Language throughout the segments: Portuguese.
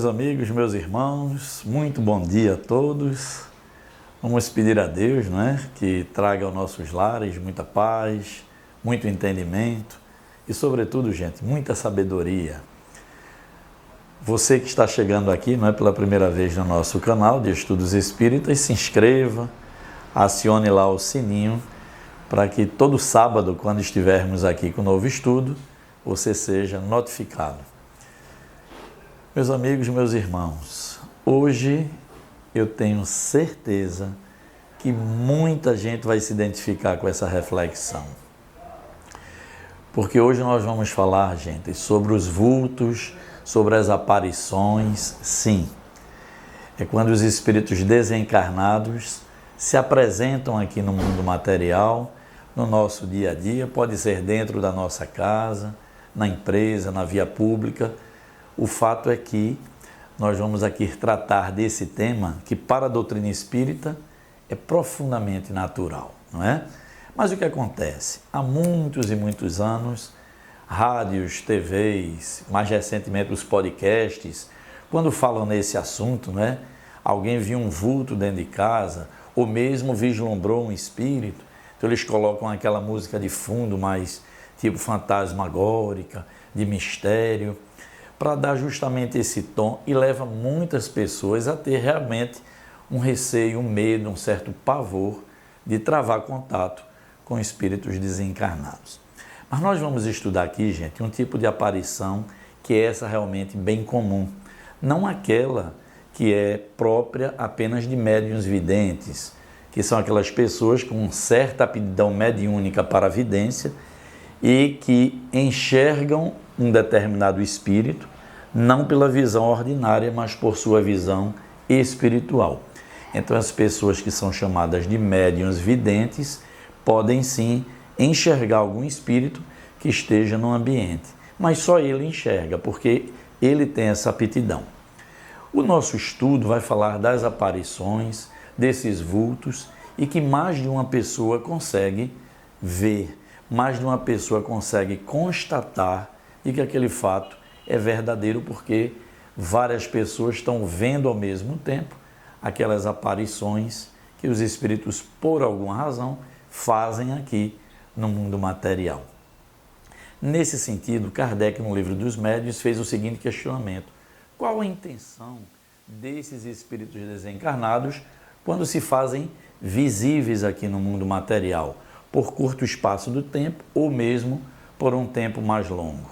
Meus amigos, meus irmãos, muito bom dia a todos. Vamos pedir a Deus, que traga aos nossos lares muita paz, muito entendimento e, sobretudo, gente, muita sabedoria. Você que está chegando aqui, pela primeira vez no nosso canal de Estudos Espíritas, se inscreva, acione lá o sininho para que todo sábado, quando estivermos aqui com o novo estudo, você seja notificado. Meus amigos, meus irmãos, hoje eu tenho certeza que muita gente vai se identificar com essa reflexão. Porque hoje nós vamos falar, gente, sobre os vultos, sobre as aparições. Sim, é quando os espíritos desencarnados se apresentam aqui no mundo material, no nosso dia a dia, pode ser dentro da nossa casa, na empresa, na via pública. O fato é que nós vamos aqui tratar desse tema que para a doutrina espírita é profundamente natural, não é? Mas o que acontece? Há muitos e muitos anos, rádios, TVs, mais recentemente os podcasts, quando falam nesse assunto, alguém viu um vulto dentro de casa, ou mesmo vislumbrou um espírito, então eles colocam aquela música de fundo mais tipo fantasmagórica, de mistério, para dar justamente esse tom, e leva muitas pessoas a ter realmente um receio, um medo, um certo pavor de travar contato com espíritos desencarnados. Mas nós vamos estudar aqui, gente, um tipo de aparição que é essa realmente bem comum, não aquela que é própria apenas de médiuns videntes, que são aquelas pessoas com certa aptidão mediúnica para a vidência e que enxergam um determinado espírito, não pela visão ordinária, mas por sua visão espiritual. Então, as pessoas que são chamadas de médiuns videntes podem sim enxergar algum espírito que esteja no ambiente, mas só ele enxerga, porque ele tem essa aptidão. O nosso estudo vai falar das aparições, desses vultos, e que mais de uma pessoa consegue ver, mais de uma pessoa consegue constatar de que aquele fato é verdadeiro, porque várias pessoas estão vendo ao mesmo tempo aquelas aparições que os espíritos, por alguma razão, fazem aqui no mundo material. Nesse sentido, Kardec, no Livro dos Médiuns, fez o seguinte questionamento: qual a intenção desses espíritos desencarnados quando se fazem visíveis aqui no mundo material, por curto espaço do tempo ou mesmo por um tempo mais longo?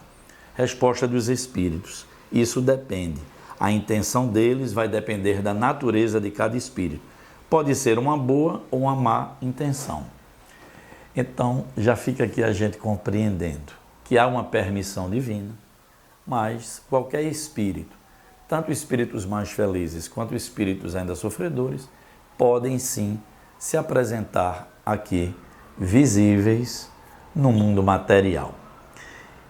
Resposta dos espíritos: isso depende. A intenção deles vai depender da natureza de cada espírito. Pode ser uma boa ou uma má intenção. Então, já fica aqui a gente compreendendo que há uma permissão divina, mas qualquer espírito, tanto espíritos mais felizes quanto espíritos ainda sofredores, podem sim se apresentar aqui visíveis no mundo material.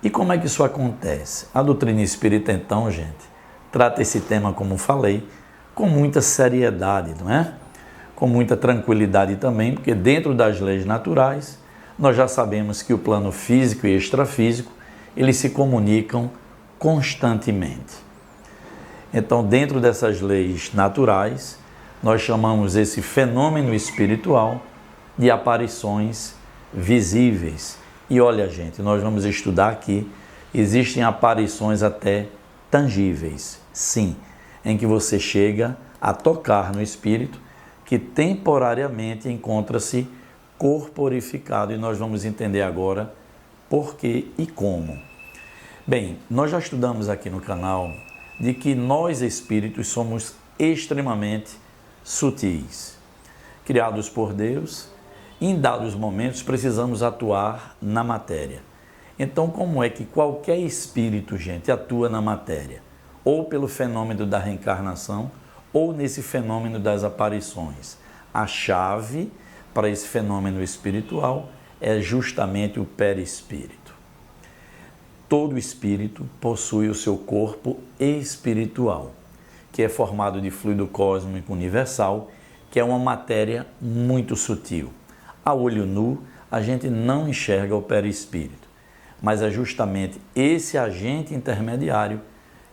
E como é que isso acontece? A doutrina espírita, então, gente, trata esse tema, como falei, com muita seriedade, não é? Com muita tranquilidade também, porque dentro das leis naturais, nós já sabemos que o plano físico e extrafísico, eles se comunicam constantemente. Então, dentro dessas leis naturais, nós chamamos esse fenômeno espiritual de aparições visíveis. E olha, gente, nós vamos estudar aqui, existem aparições até tangíveis, sim, em que você chega a tocar no espírito que temporariamente encontra-se corporificado, e nós vamos entender agora por que e como. Bem, nós já estudamos aqui no canal de que nós espíritos somos extremamente sutis, criados por Deus. Em dados momentos, precisamos atuar na matéria. Então, como é que qualquer espírito, gente, atua na matéria? Ou pelo fenômeno da reencarnação, ou nesse fenômeno das aparições. A chave para esse fenômeno espiritual é justamente o perispírito. Todo espírito possui o seu corpo espiritual, que é formado de fluido cósmico universal, que é uma matéria muito sutil. A olho nu, a gente não enxerga o perispírito, mas é justamente esse agente intermediário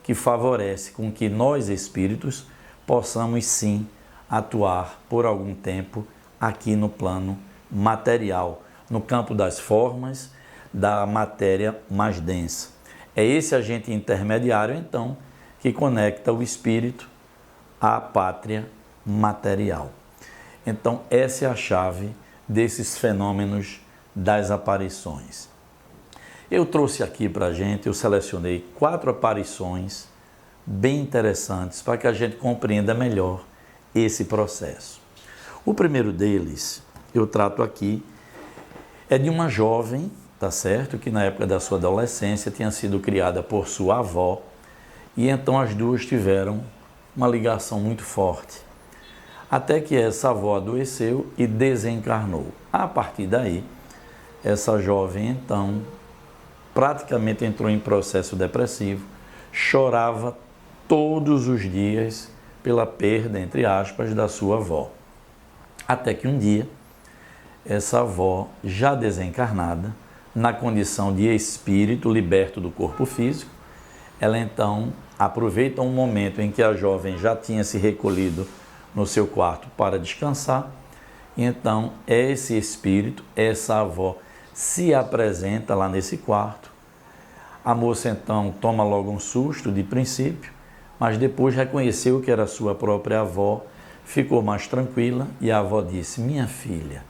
que favorece com que nós espíritos possamos sim atuar por algum tempo aqui no plano material, no campo das formas, da matéria mais densa. É esse agente intermediário, então, que conecta o espírito à pátria material. Então, essa é a chave desses fenômenos das aparições. Eu trouxe aqui para a gente, eu selecionei 4 aparições bem interessantes para que a gente compreenda melhor esse processo. O primeiro deles, eu trato aqui, é de uma jovem, tá certo? Que na época da sua adolescência tinha sido criada por sua avó, e então as duas tiveram uma ligação muito forte. Até que essa avó adoeceu e desencarnou. A partir daí, essa jovem então praticamente entrou em processo depressivo, chorava todos os dias pela perda, entre aspas, da sua avó. Até que um dia, essa avó, já desencarnada, na condição de espírito liberto do corpo físico, ela então aproveita um momento em que a jovem já tinha se recolhido no seu quarto para descansar, e então esse espírito, essa avó, se apresenta lá nesse quarto. A moça então toma logo um susto de princípio, mas depois reconheceu que era sua própria avó, ficou mais tranquila e a avó disse: minha filha,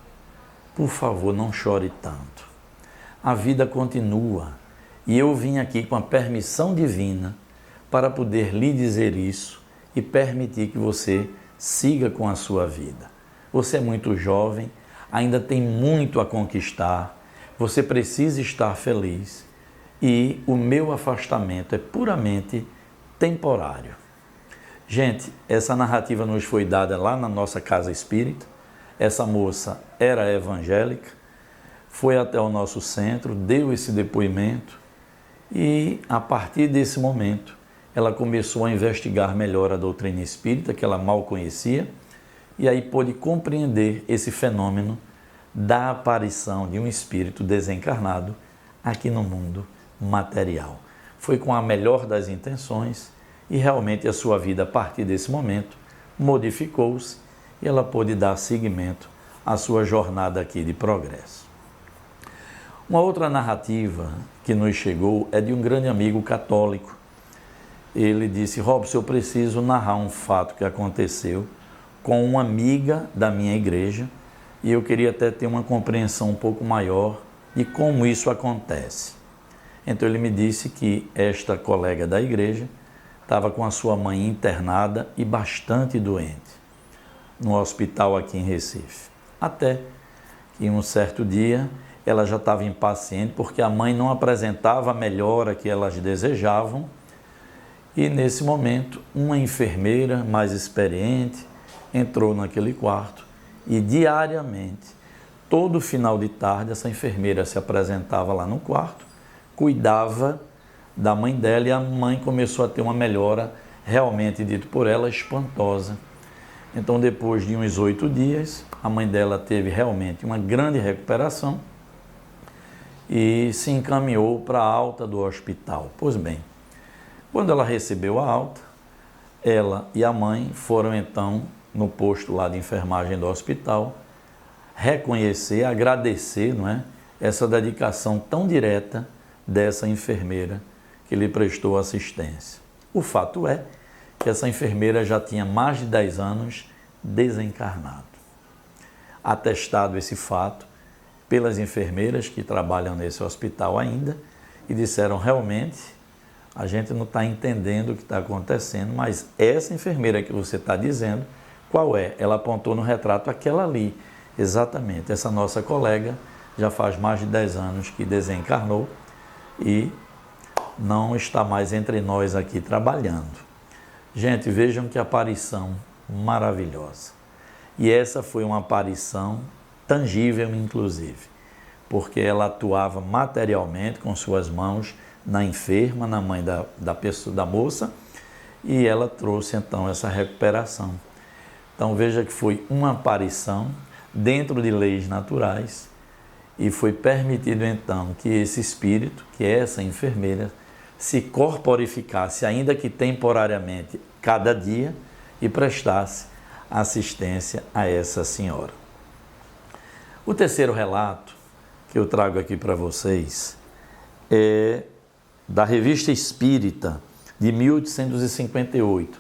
por favor, não chore tanto. A vida continua e eu vim aqui com a permissão divina para poder lhe dizer isso e permitir que você siga com a sua vida. Você é muito jovem, ainda tem muito a conquistar, você precisa estar feliz e o meu afastamento é puramente temporário. Gente, essa narrativa nos foi dada lá na nossa casa espírita. Essa moça era evangélica, foi até o nosso centro, deu esse depoimento e, a partir desse momento, ela começou a investigar melhor a doutrina espírita, que ela mal conhecia, e aí pôde compreender esse fenômeno da aparição de um espírito desencarnado aqui no mundo material. Foi com a melhor das intenções e realmente a sua vida, a partir desse momento, modificou-se e ela pôde dar seguimento à sua jornada aqui de progresso. Uma outra narrativa que nos chegou é de um grande amigo católico. Ele disse: Robson, eu preciso narrar um fato que aconteceu com uma amiga da minha igreja e eu queria até ter uma compreensão um pouco maior de como isso acontece. Então ele me disse que esta colega da igreja estava com a sua mãe internada e bastante doente no hospital aqui em Recife. Até que um certo dia ela já estava impaciente porque a mãe não apresentava a melhora que elas desejavam. E nesse momento, uma enfermeira mais experiente entrou naquele quarto e diariamente, todo final de tarde, essa enfermeira se apresentava lá no quarto, cuidava da mãe dela e a mãe começou a ter uma melhora, realmente dito por ela, espantosa. Então, depois de uns 8 dias, a mãe dela teve realmente uma grande recuperação e se encaminhou para a alta do hospital. Pois bem, quando ela recebeu a alta, ela e a mãe foram então no posto lá de enfermagem do hospital reconhecer, agradecer, não é, essa dedicação tão direta dessa enfermeira que lhe prestou assistência. O fato é que essa enfermeira já tinha mais de 10 anos desencarnado. Atestado esse fato pelas enfermeiras que trabalham nesse hospital ainda e disseram: realmente, a gente não está entendendo o que está acontecendo, mas essa enfermeira que você está dizendo, qual é? Ela apontou no retrato aquela ali. Exatamente, essa nossa colega já faz mais de 10 anos que desencarnou e não está mais entre nós aqui trabalhando. Gente, vejam que aparição maravilhosa. E essa foi uma aparição tangível, inclusive, porque ela atuava materialmente com suas mãos na enferma, na mãe da pessoa, da moça, e ela trouxe então essa recuperação. Então veja que foi uma aparição dentro de leis naturais e foi permitido então que esse espírito, que é essa enfermeira, se corporificasse, ainda que temporariamente, cada dia e prestasse assistência a essa senhora. O terceiro relato que eu trago aqui para vocês é da Revista Espírita de 1858,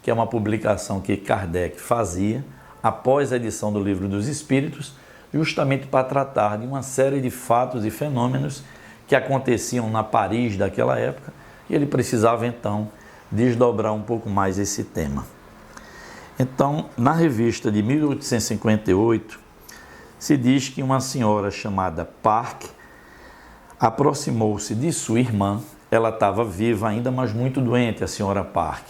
que é uma publicação que Kardec fazia após a edição do Livro dos Espíritos, justamente para tratar de uma série de fatos e fenômenos que aconteciam na Paris daquela época, e ele precisava então desdobrar um pouco mais esse tema. Então, na revista de 1858, se diz que uma senhora chamada Park aproximou-se de sua irmã. Ela estava viva ainda, mas muito doente, a senhora Park.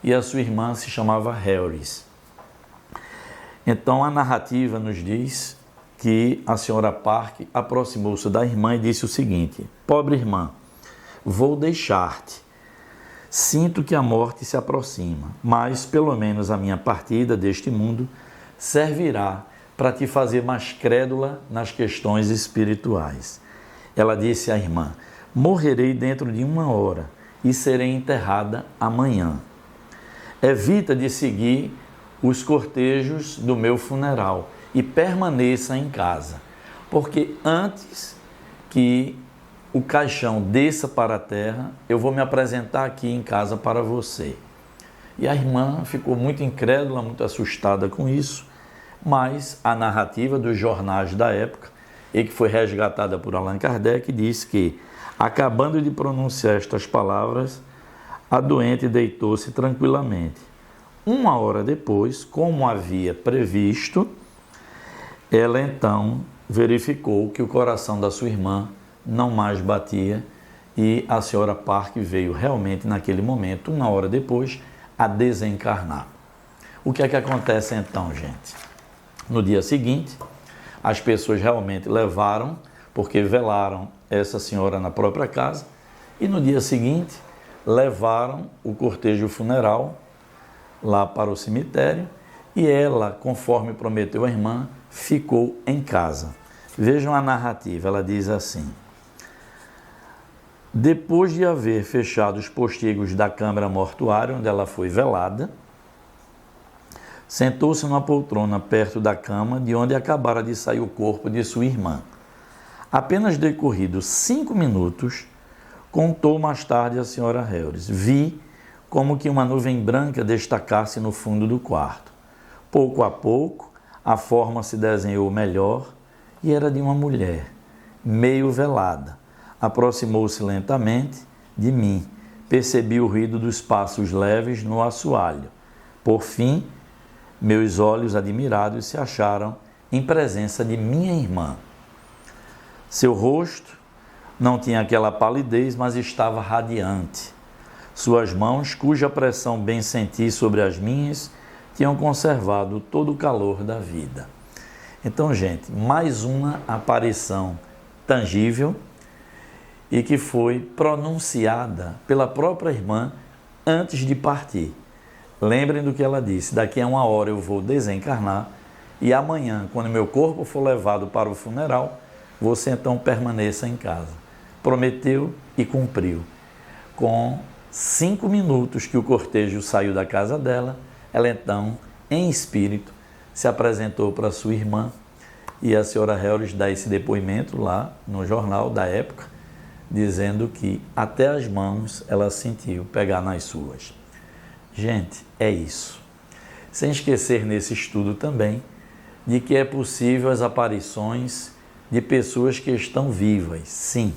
E a sua irmã se chamava Harris. Então, a narrativa nos diz que a senhora Park aproximou-se da irmã e disse o seguinte: pobre irmã, vou deixar-te. Sinto que a morte se aproxima, mas pelo menos a minha partida deste mundo servirá para te fazer mais crédula nas questões espirituais. Ela disse à irmã: morrerei dentro de 1 hora e serei enterrada amanhã. Evita de seguir os cortejos do meu funeral e permaneça em casa, porque antes que o caixão desça para a terra, eu vou me apresentar aqui em casa para você. E a irmã ficou muito incrédula, muito assustada com isso, mas a narrativa dos jornais da época, e que foi resgatada por Allan Kardec, diz que, acabando de pronunciar estas palavras, a doente deitou-se tranquilamente. 1 hora depois, como havia previsto, ela então verificou que o coração da sua irmã não mais batia e a senhora Park veio realmente naquele momento, 1 hora depois, a desencarnar. O que é que acontece então, gente? No dia seguinte, as pessoas realmente levaram, porque velaram essa senhora na própria casa, e no dia seguinte levaram o cortejo funeral lá para o cemitério e ela, conforme prometeu a irmã, ficou em casa. Vejam a narrativa, ela diz assim: depois de haver fechado os postigos da câmara mortuária onde ela foi velada, sentou-se numa poltrona perto da cama de onde acabara de sair o corpo de sua irmã. Apenas decorridos 5 minutos, contou mais tarde a senhora Harris: vi como que uma nuvem branca destacasse no fundo do quarto. Pouco a pouco, a forma se desenhou melhor e era de uma mulher, meio velada. Aproximou-se lentamente de mim. Percebi o ruído dos passos leves no assoalho. Por fim, meus olhos admirados se acharam em presença de minha irmã. Seu rosto não tinha aquela palidez, mas estava radiante. Suas mãos, cuja pressão bem senti sobre as minhas, tinham conservado todo o calor da vida. Então, gente, mais uma aparição tangível e que foi pronunciada pela própria irmã antes de partir. Lembrem do que ela disse: daqui a 1 hora eu vou desencarnar e amanhã, quando meu corpo for levado para o funeral, você então permaneça em casa. Prometeu e cumpriu. Com 5 minutos que o cortejo saiu da casa dela, ela então, em espírito, se apresentou para sua irmã e a senhora Harris dá esse depoimento lá no jornal da época, dizendo que até as mãos ela sentiu pegar nas suas. Gente, é isso. Sem esquecer nesse estudo também de que é possível as aparições de pessoas que estão vivas. Sim,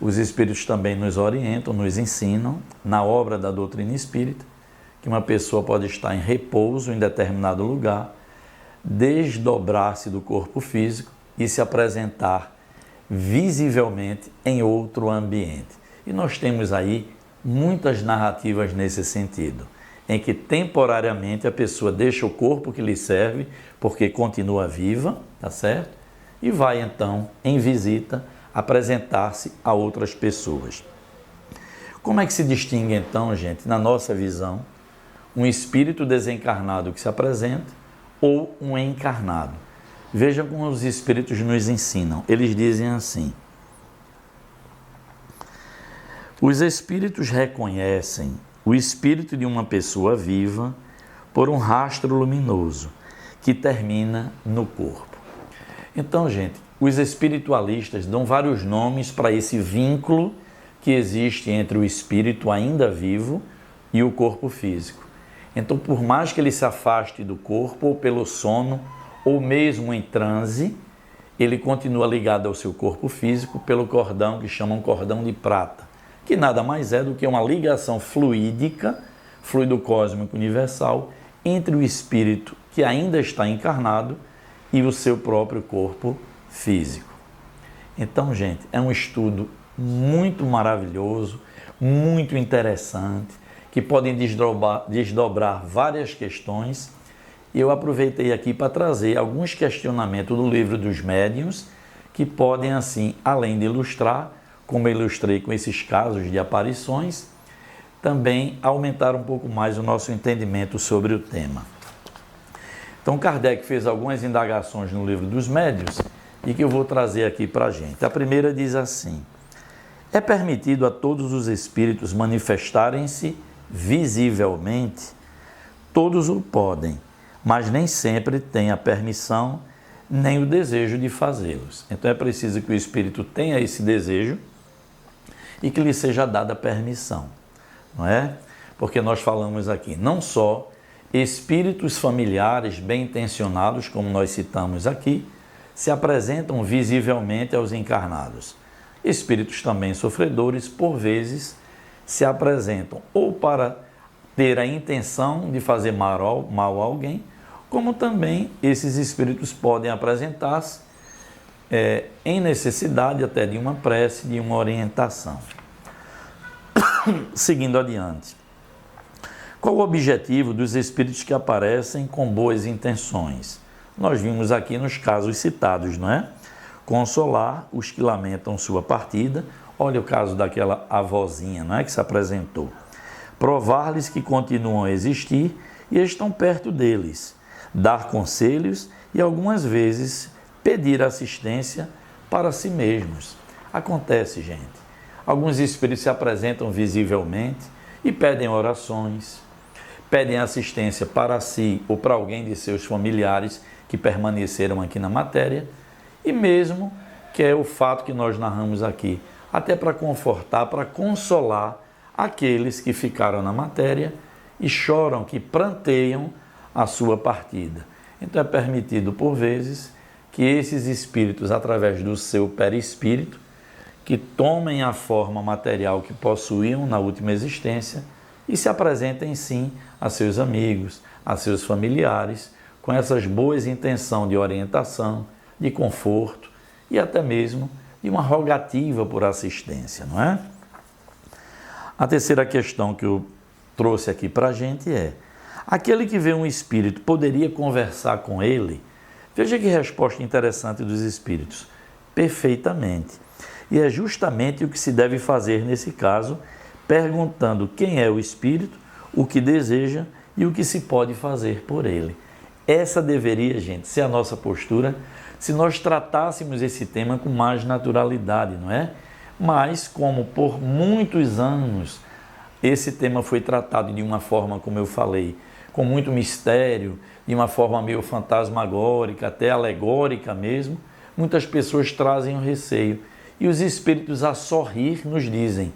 os Espíritos também nos orientam, nos ensinam, na obra da doutrina espírita, que uma pessoa pode estar em repouso em determinado lugar, desdobrar-se do corpo físico e se apresentar visivelmente em outro ambiente. E nós temos aí muitas narrativas nesse sentido, em que temporariamente a pessoa deixa o corpo que lhe serve, porque continua viva, tá certo? E vai então, em visita, apresentar-se a outras pessoas. Como é que se distingue então, gente, na nossa visão, um espírito desencarnado que se apresenta ou um encarnado? Vejam como os espíritos nos ensinam. Eles dizem assim: Os espíritos reconhecem o espírito de uma pessoa viva por um rastro luminoso que termina no corpo. Então, gente, os espiritualistas dão vários nomes para esse vínculo que existe entre o espírito ainda vivo e o corpo físico. Então, por mais que ele se afaste do corpo, ou pelo sono, ou mesmo em transe, ele continua ligado ao seu corpo físico pelo cordão que chamam cordão de prata, que nada mais é do que uma ligação fluídica, fluido cósmico universal, entre o espírito que ainda está encarnado e o seu próprio corpo físico. Então, gente, é um estudo muito maravilhoso, muito interessante, que podem desdobrar várias questões. E eu aproveitei aqui para trazer alguns questionamentos do Livro dos Médiuns, que podem, assim, além de ilustrar, como eu ilustrei com esses casos de aparições, também aumentar um pouco mais o nosso entendimento sobre o tema. Então, Kardec fez algumas indagações no Livro dos Médiuns e que eu vou trazer aqui para a gente. A primeira diz assim: é permitido a todos os espíritos manifestarem-se visivelmente? Todos o podem, mas nem sempre têm a permissão nem o desejo de fazê-los. Então é preciso que o espírito tenha esse desejo e que lhe seja dada permissão, não é? Porque nós falamos aqui não só espíritos familiares bem intencionados, como nós citamos aqui, se apresentam visivelmente aos encarnados. Espíritos também sofredores, por vezes, se apresentam ou para ter a intenção de fazer mal a alguém, como também esses espíritos podem apresentar-se em necessidade até de uma prece, de uma orientação. Seguindo adiante. Qual o objetivo dos espíritos que aparecem com boas intenções? Nós vimos aqui nos casos citados, não é? Consolar os que lamentam sua partida. Olha o caso daquela avózinha, não é, que se apresentou. Provar-lhes que continuam a existir e estão perto deles. Dar conselhos e, algumas vezes, pedir assistência para si mesmos. Acontece, gente. Alguns espíritos se apresentam visivelmente e pedem orações, pedem assistência para si ou para alguém de seus familiares que permaneceram aqui na matéria, e mesmo, que é o fato que nós narramos aqui, até para confortar, para consolar aqueles que ficaram na matéria e choram, que pranteiam a sua partida. Então é permitido, por vezes, que esses espíritos, através do seu perispírito, que tomem a forma material que possuíam na última existência e se apresentem, sim, a seus amigos, a seus familiares, com essas boas intenções de orientação, de conforto e até mesmo de uma rogativa por assistência, não é? A terceira questão que eu trouxe aqui para a gente é: aquele que vê um espírito poderia conversar com ele? Veja que resposta interessante dos espíritos. Perfeitamente. E é justamente o que se deve fazer nesse caso, perguntando quem é o espírito, o que deseja e o que se pode fazer por ele. Essa deveria, gente, ser a nossa postura se nós tratássemos esse tema com mais naturalidade, não é? Mas, como por muitos anos esse tema foi tratado de uma forma, como eu falei, com muito mistério, de uma forma meio fantasmagórica, até alegórica mesmo, muitas pessoas trazem o receio. E os espíritos, a sorrir, nos dizem: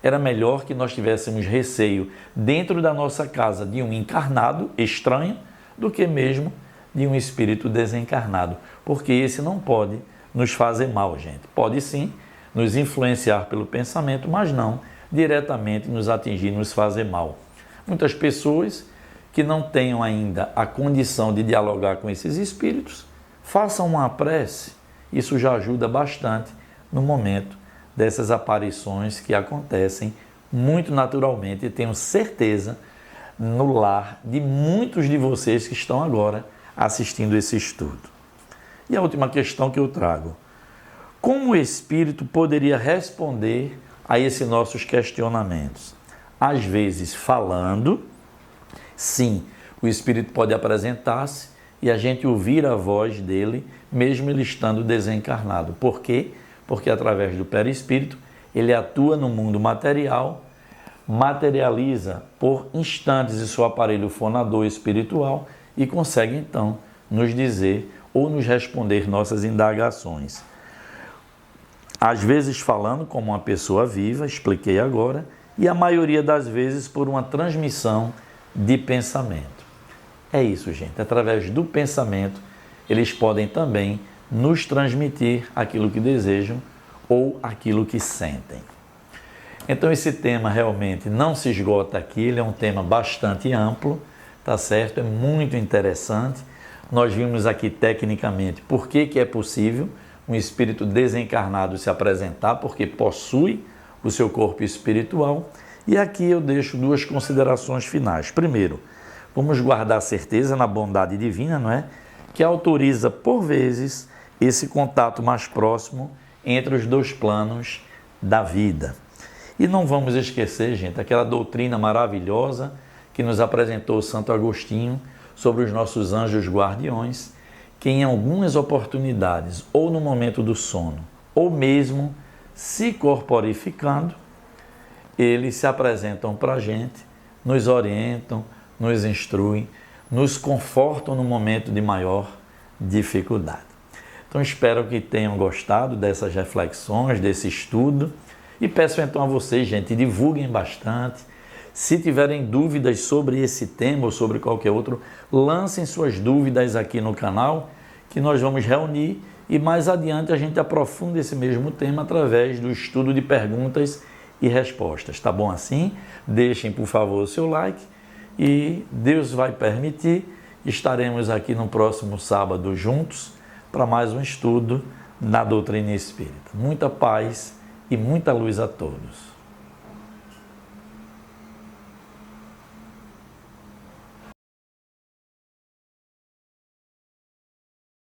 era melhor que nós tivéssemos receio dentro da nossa casa de um encarnado estranho do que mesmo de um espírito desencarnado, porque esse não pode nos fazer mal, gente. Pode sim nos influenciar pelo pensamento, mas não diretamente nos atingir, nos fazer mal. Muitas pessoas que não tenham ainda a condição de dialogar com esses espíritos, façam uma prece. Isso já ajuda bastante no momento dessas aparições que acontecem muito naturalmente, e tenho certeza no lar de muitos de vocês que estão agora assistindo esse estudo. E a última questão que eu trago: como o espírito poderia responder a esses nossos questionamentos? Às vezes falando, sim, o espírito pode apresentar-se e a gente ouvir a voz dele, mesmo ele estando desencarnado. Por quê? Porque através do perispírito ele atua no mundo material, materializa por instantes em seu aparelho fonador espiritual e consegue então nos dizer ou nos responder nossas indagações. Às vezes falando como uma pessoa viva, expliquei agora, e a maioria das vezes por uma transmissão de pensamento. É isso, gente. Através do pensamento, eles podem também nos transmitir aquilo que desejam ou aquilo que sentem. Então esse tema realmente não se esgota aqui, ele é um tema bastante amplo, tá certo? É muito interessante. Nós vimos aqui tecnicamente por que é possível um espírito desencarnado se apresentar, porque possui o seu corpo espiritual. E aqui eu deixo duas considerações finais. Primeiro, vamos guardar certeza na bondade divina, não é? Que autoriza, por vezes, esse contato mais próximo entre os dois planos da vida. E não vamos esquecer, gente, aquela doutrina maravilhosa que nos apresentou Santo Agostinho sobre os nossos anjos guardiões, que em algumas oportunidades, ou no momento do sono, ou mesmo se corporificando, eles se apresentam para a gente, nos orientam, nos instruem, nos confortam no momento de maior dificuldade. Então espero que tenham gostado dessas reflexões, desse estudo, e peço então a vocês, gente, divulguem bastante. Se tiverem dúvidas sobre esse tema ou sobre qualquer outro, lancem suas dúvidas aqui no canal, que nós vamos reunir e mais adiante a gente aprofunda esse mesmo tema através do estudo de perguntas e respostas. Tá bom assim? Deixem, por favor, o seu like e Deus vai permitir, estaremos aqui no próximo sábado juntos para mais um estudo na doutrina espírita. Muita paz e muita luz a todos.